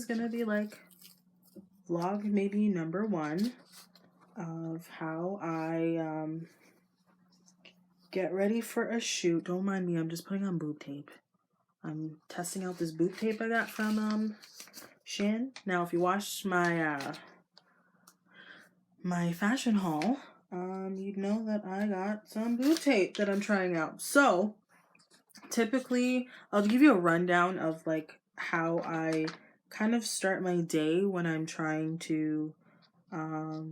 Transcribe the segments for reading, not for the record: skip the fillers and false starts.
is gonna be like vlog maybe number 1 of how I get ready for a shoot. Don't mind me, I'm just putting on boob tape. I'm testing out this boob tape I got from Shin. Now if you watched my my fashion haul, you'd know that I got some boob tape that I'm trying out. So typically I'll give you a rundown of like how I kind of start my day when I'm trying to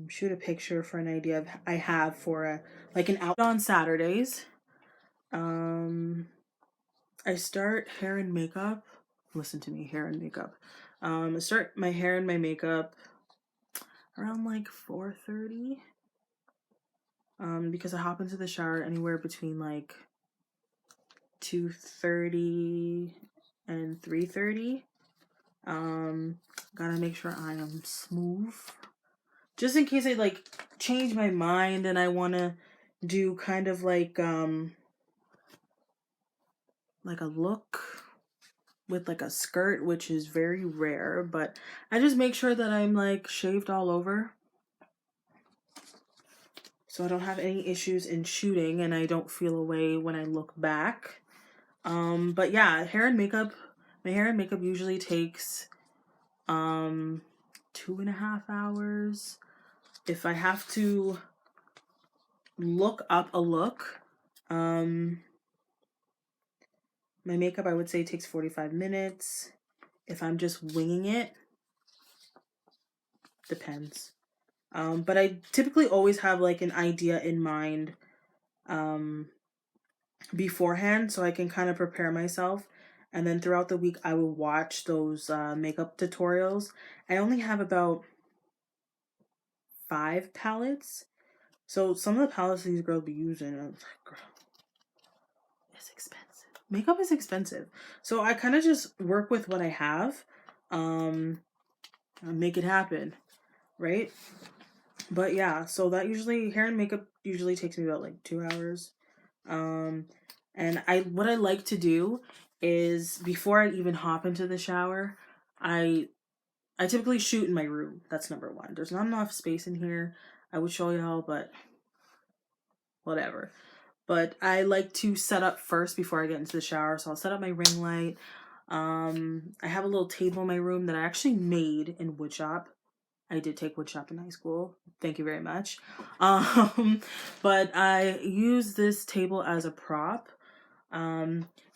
shoot a picture for an idea I have for a like an out on Saturdays. I start hair and makeup. Listen to me, hair and makeup. I start my hair and my makeup around like 4:30. Because I hop into the shower anywhere between like 2:30 and 3:30. Gotta make sure I am smooth. Just in case I like change my mind and I wanna do kind of like a look with like a skirt, which is very rare, but I just make sure that I'm like shaved all over so I don't have any issues in shooting and I don't feel away when I look back. But yeah, hair and makeup, my hair and makeup usually takes 2.5 hours. If I have to look up a look, my makeup I would say takes 45 minutes. If I'm just winging it, depends. But I typically always have like an idea in mind beforehand so I can kind of prepare myself. And then throughout the week, I will watch those makeup tutorials. I only have about 5 palettes. So some of the palettes these girls be using, I'm like, girl, it's expensive. Makeup is expensive. So I kind of just work with what I have. And make it happen, right? But yeah, so that usually, hair and makeup usually takes me about like 2 hours. And what I like to do is before I even hop into the shower, I typically shoot in my room. That's number 1. There's not enough space in here. I would show y'all, but whatever. But I like to set up first before I get into the shower. So I'll set up my ring light. I have a little table in my room that I actually made in woodshop. I did take woodshop in high school. Thank you very much. But I use this table as a prop,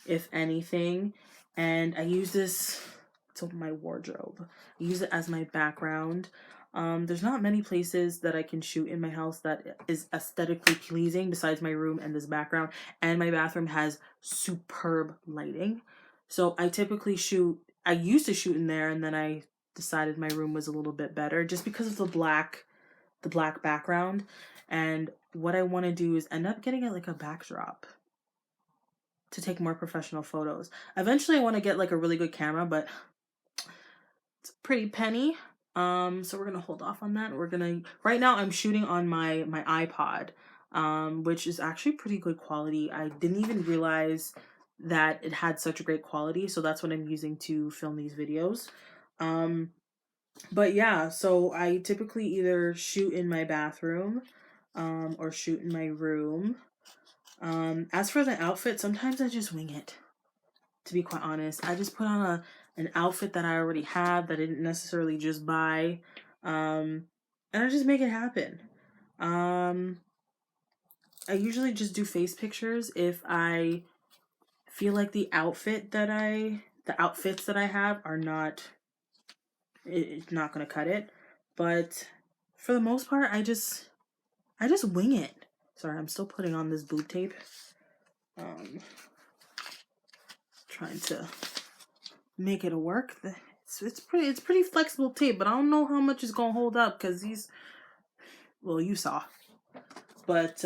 if anything. And I use this, it's my wardrobe. I use it as my background. There's not many places that I can shoot in my house that is aesthetically pleasing besides my room and this background. And my bathroom has superb lighting. So I typically shoot, I used to shoot in there and then I decided my room was a little bit better just because of the black background. And what I want to do is end up getting it like a backdrop to take more professional photos. Eventually I want to get like a really good camera, but it's a pretty penny. So we're gonna hold off on that. Right now I'm shooting on my iPod, which is actually pretty good quality. I didn't even realize that it had such a great quality, so that's what I'm using to film these videos. But yeah, so I typically either shoot in my bathroom, or shoot in my room. As for the outfit, sometimes I just wing it, to be quite honest. I just put on an outfit that I already have that I didn't necessarily just buy, and I just make it happen. I usually just do face pictures if I feel like the outfits that I have are not, it's not gonna cut it. But for the most part, I just wing it. Sorry, I'm still putting on this boob tape. Trying to make it work. It's pretty flexible tape, but I don't know how much it's gonna hold up because these, well, you saw. But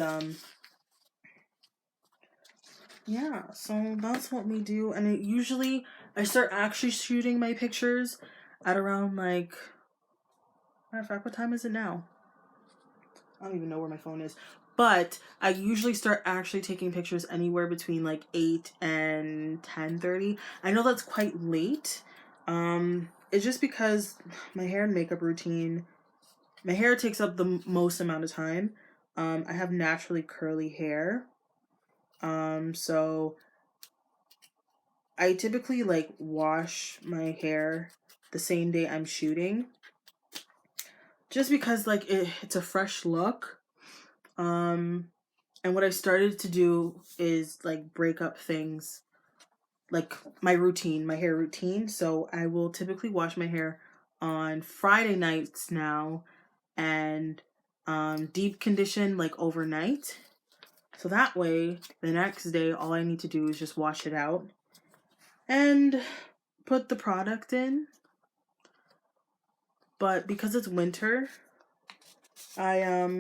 yeah, so that's what we do. And usually I start actually shooting my pictures at around like, matter of fact, what time is it now? I don't even know where my phone is. But I usually start actually taking pictures anywhere between like 8 and 10:30. I know that's quite late. it's just because my hair and makeup routine, my hair takes up the most amount of time. I have naturally curly hair. So I typically like wash my hair the same day I'm shooting, just because like it's a fresh look. And what I started to do is like break up things like my routine, my hair routine. So I will typically wash my hair on Friday nights now and deep condition like overnight. So that way, the next day, all I need to do is just wash it out and put the product in. But because it's winter, I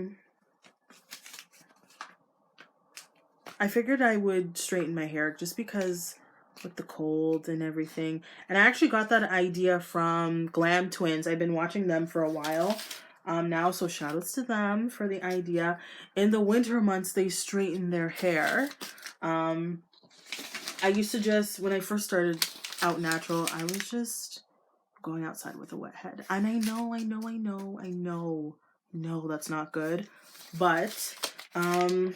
figured I would straighten my hair just because with the cold and everything. And I actually got that idea from Glam Twins. I've been watching them for a while now, so shout outs to them for the idea. In the winter months, they straighten their hair. I used to just, when I first started out natural, I was just going outside with a wet head. And I know that's not good. But I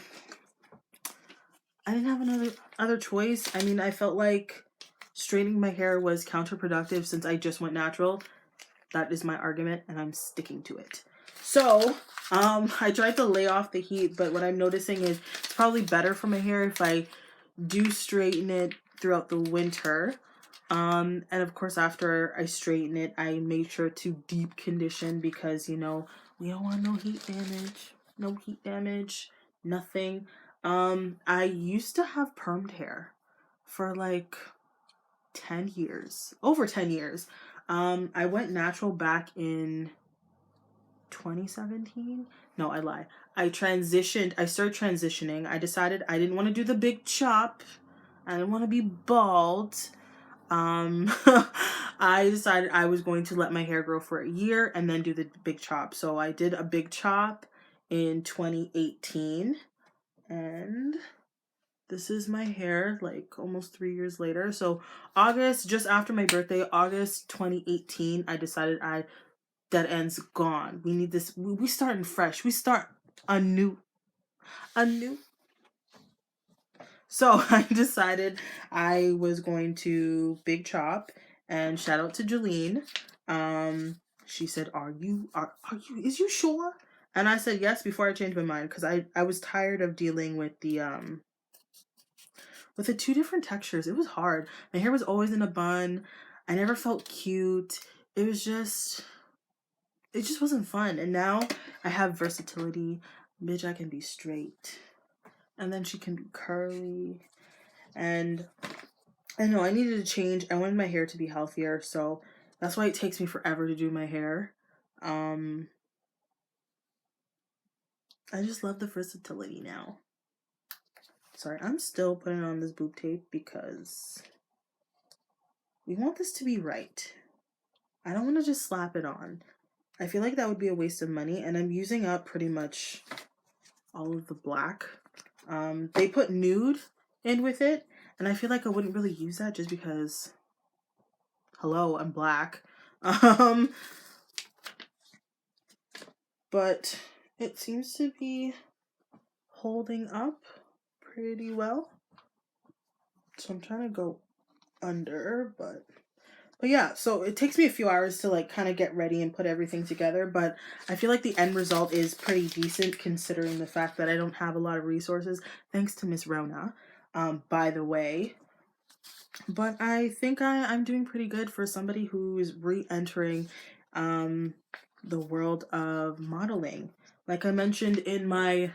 didn't have other choice. I mean, I felt like straightening my hair was counterproductive since I just went natural. That is my argument, and I'm sticking to it. So, I tried to lay off the heat, but what I'm noticing is it's probably better for my hair if I do straighten it throughout the winter. And of course, after I straighten it, I make sure to deep condition because, you know, we don't want no heat damage. No heat damage. Nothing. I used to have permed hair for like 10 years. Over 10 years. I went natural back in 2017. No, I lie. I started transitioning. I decided I didn't want to do the big chop. I didn't want to be bald. I decided I was going to let my hair grow for a year and then do the big chop. So I did a big chop in 2018, and this is my hair like almost 3 years later. So August, just after my birthday, August 2018, I decided that end's gone. We need this. We starting fresh. We start anew. So I decided I was going to big chop, and shout out to Jolene. She said, are you, is you sure? And I said yes before I changed my mind because I was tired of dealing with the two different textures. It was hard. My hair was always in a bun. I never felt cute. It just wasn't fun. And now I have versatility. Bitch, I can be straight. And then she can be curly. And I know I needed to change. I wanted my hair to be healthier, so that's why it takes me forever to do my hair. I just love the versatility now. Sorry, I'm still putting on this boob tape because we want this to be right. I don't want to just slap it on. I feel like that would be a waste of money, and I'm using up pretty much all of the black. They put nude in with it, and I feel like I wouldn't really use that just because, hello, I'm black. But it seems to be holding up pretty well. So I'm trying to go under, but yeah, so it takes me a few hours to like kind of get ready and put everything together, but I feel like the end result is pretty decent considering the fact that I don't have a lot of resources, thanks to Miss Rona, by the way. But I think I'm doing pretty good for somebody who is re-entering the world of modeling. Like I mentioned in my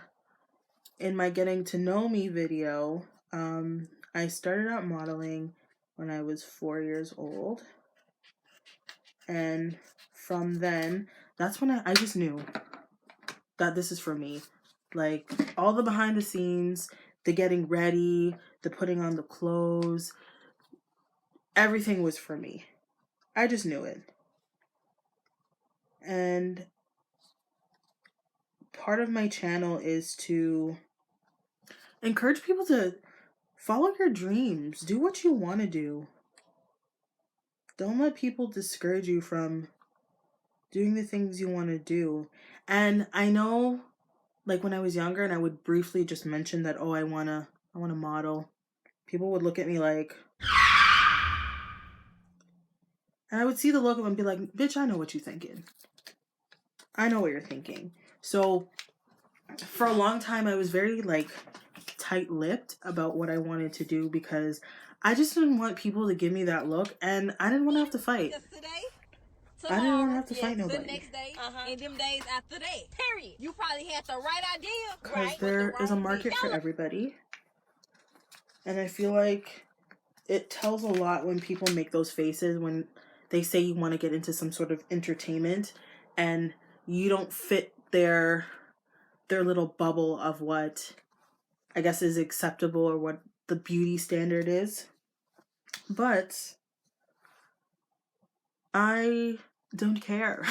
getting to know me video, I started out modeling when I was 4 years old. And from then, that's when I just knew that this is for me. Like all the behind the scenes, the getting ready, the putting on the clothes, everything was for me. I just knew it. And part of my channel is to encourage people to follow your dreams. Do what you want to do. Don't let people discourage you from doing the things you want to do. And I know, like when I was younger and I would briefly just mention that, oh, I wanna model. People would look at me like, and I would see the look of them and be like, bitch, I know what you're thinking. I know what you're thinking. So for a long time, I was very like tight-lipped about what I wanted to do because I just didn't want people to give me that look, and I didn't want to have to fight. I didn't want to have to fight nobody. The next day, and them days after that. Period. You probably had the right idea. Because there is a market for everybody. And I feel like it tells a lot when people make those faces when they say you want to get into some sort of entertainment and you don't fit their little bubble of what I guess is acceptable or what the beauty standard is. But I don't care.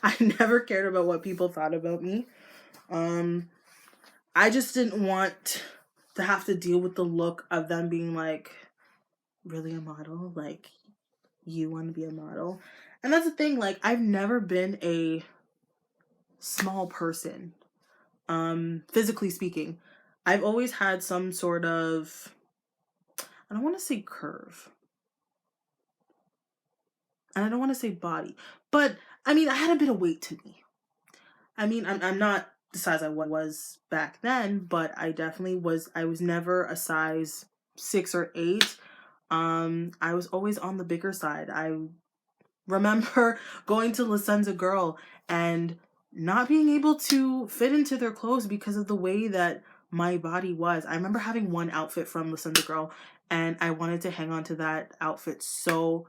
I never cared about what people thought about me. I just didn't want to have to deal with the look of them being like, really a model? Like, you want to be a model? And that's the thing, like, I've never been a small person, physically speaking. I've always had some sort of, I don't want to say curve, and I don't want to say body, but I mean, I had a bit of weight to me. I mean, I'm not the size I was back then, but I definitely was. I was never a size 6 or 8. I was always on the bigger side. I remember going to La Senza Girl and not being able to fit into their clothes because of the way that my body was. I remember having one outfit from La Senza Girl and I wanted to hang on to that outfit so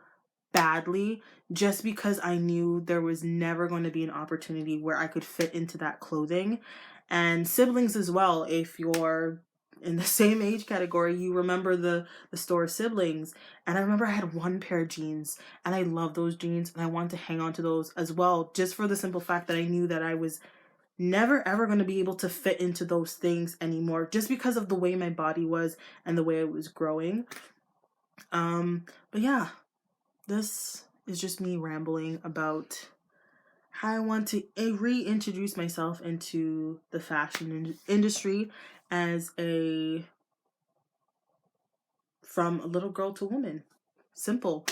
badly just because I knew there was never going to be an opportunity where I could fit into that clothing. And siblings as well, if you're in the same age category, you remember the store Siblings. And I remember I had one pair of jeans and I love those jeans and I wanted to hang on to those as well, just for the simple fact that I knew that I was never ever going to be able to fit into those things anymore just because of the way my body was and the way it was growing. But yeah, this is just me rambling about how I want to reintroduce myself into the fashion industry as from a little girl to woman. Simple.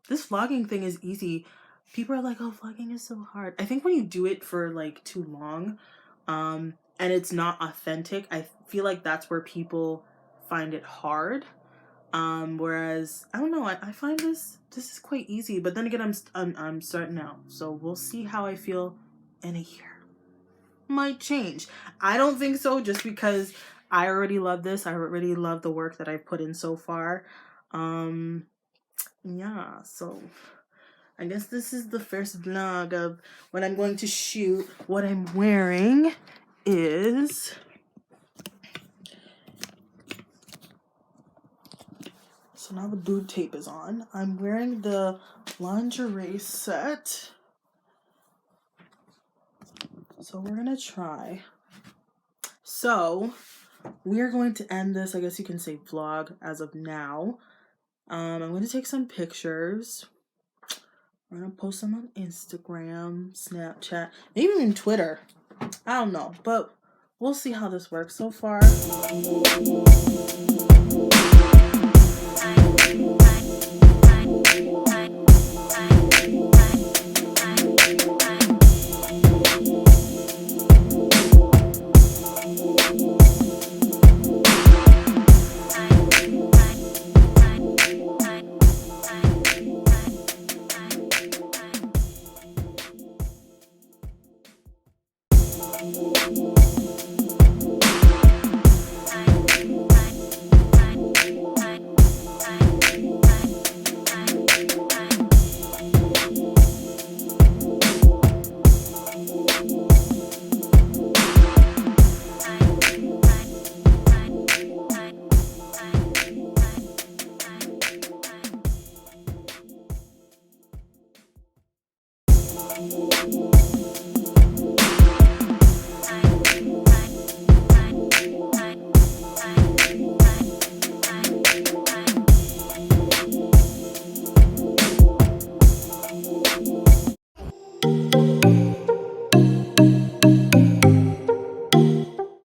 This vlogging thing is easy. People are like, oh, vlogging is so hard. I think when you do it for like too long, and it's not authentic, I feel like that's where people find it hard. Whereas I don't know, I find this is quite easy, but then again, I'm starting out, so we'll see how I feel in a year. Might change. I don't think so, just because I already love this. I already love the work that I've put in so far. Yeah, so I guess this is the first vlog of what I'm going to shoot. What I'm wearing is so now the boob tape is on. I'm wearing the lingerie set. So we're gonna try. So we're going to end this, I guess you can say vlog as of now. I'm going to take some pictures. I'm going to post them on Instagram, Snapchat, maybe even Twitter. I don't know, but we'll see how this works so far.